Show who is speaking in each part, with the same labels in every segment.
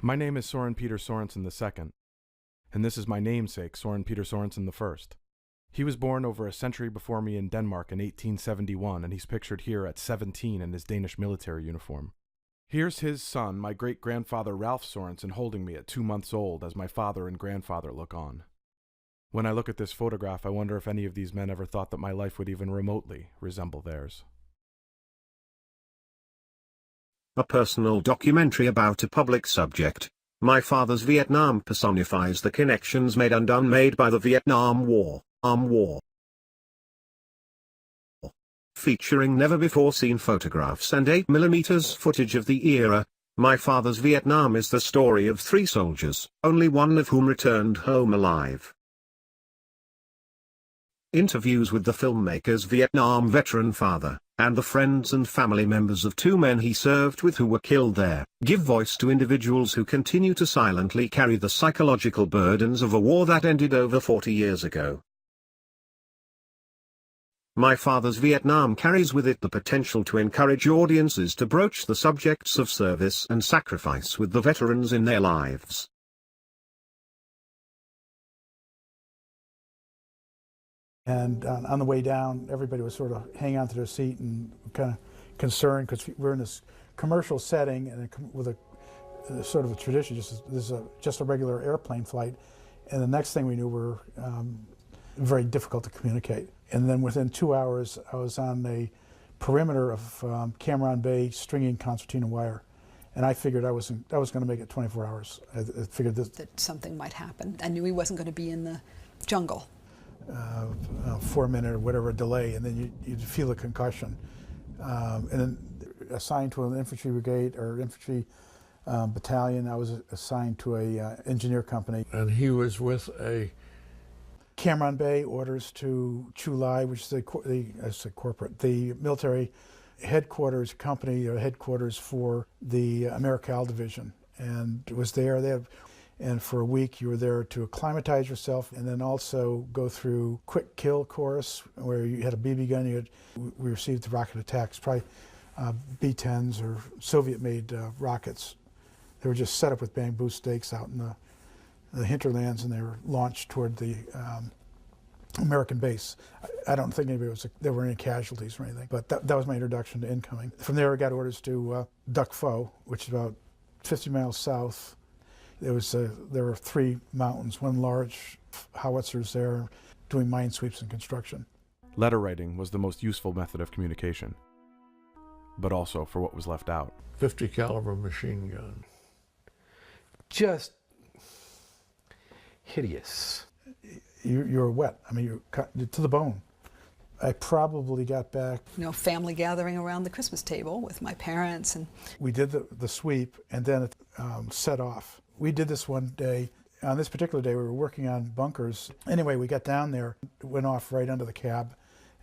Speaker 1: My name is Soren Peter Sorensen II, and this is my namesake, Soren Peter Sorensen I. He was born over a century before me in Denmark in 1871, and he's pictured here at 17 in his Danish military uniform. Here's his son, my great-grandfather Ralph Sorensen, holding me at 2 months old as my father and grandfather look on. When I look at this photograph, I wonder if any of these men ever thought that my life would even remotely resemble theirs.
Speaker 2: A personal documentary about a public subject. My Father's Vietnam personifies the connections made and unmade by the Vietnam War. Featuring never-before-seen photographs and 8mm footage of the era, My Father's Vietnam is the story of 3 soldiers, only one of whom returned home alive. Interviews with the filmmaker's Vietnam veteran father, and the friends and family members of 2 men he served with who were killed there, give voice to individuals who continue to silently carry the psychological burdens of a war that ended over 40 years ago. My Father's Vietnam carries with it the potential to encourage audiences to broach the subjects of service and sacrifice with the veterans in their lives.
Speaker 3: And on the way down, everybody was sort of hanging onto their seat and kind of concerned because we're in this commercial setting and with a sort of a tradition. This is just a regular airplane flight, and the next thing we knew, were very difficult to communicate. And then within 2 hours, I was on a perimeter of Cameron Bay stringing concertina wire, and I figured I was going to make it 24 hours. I figured
Speaker 4: that something might happen. I knew he wasn't going to be in the jungle.
Speaker 3: 4-minute or whatever delay, and then you'd feel a concussion. And then assigned to an infantry brigade or infantry battalion, I was assigned to a engineer company.
Speaker 5: And he was with a
Speaker 3: Cameron Bay, orders to Chu Lai, which is the military headquarters company, or headquarters for the Americal Division, and it was there. And for a week you were there to acclimatize yourself, and then also go through quick kill course where you had a BB gun. We received rocket attacks, probably B-10s or Soviet-made rockets. They were just set up with bamboo stakes out in the hinterlands, and they were launched toward the American base. I don't think there were any casualties or anything, but that was my introduction to incoming. From there I got orders to Duc Pho, which is about 50 miles south. There were 3 mountains, 1 large howitzers there, doing mine sweeps and construction.
Speaker 1: Letter writing was the most useful method of communication, but also for what was left out.
Speaker 5: 50 caliber machine gun. Just hideous.
Speaker 3: You're wet. I mean, you're cut to the bone. I probably got back.
Speaker 4: Family gathering around the Christmas table with my parents, and
Speaker 3: we did the sweep, and then it set off. We did this one day. On this particular day, we were working on bunkers. Anyway, we got down there, it went off right under the cab,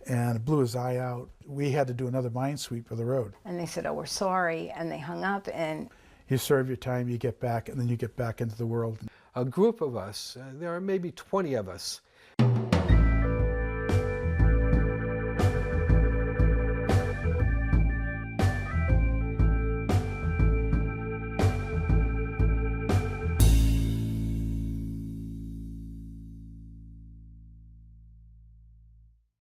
Speaker 3: and it blew his eye out. We had to do another mine sweep of the road.
Speaker 6: And they said, "Oh, we're sorry," and they hung up. And
Speaker 3: you serve your time, you get back, and then you get back into the world.
Speaker 5: A group of us, there are maybe 20 of us,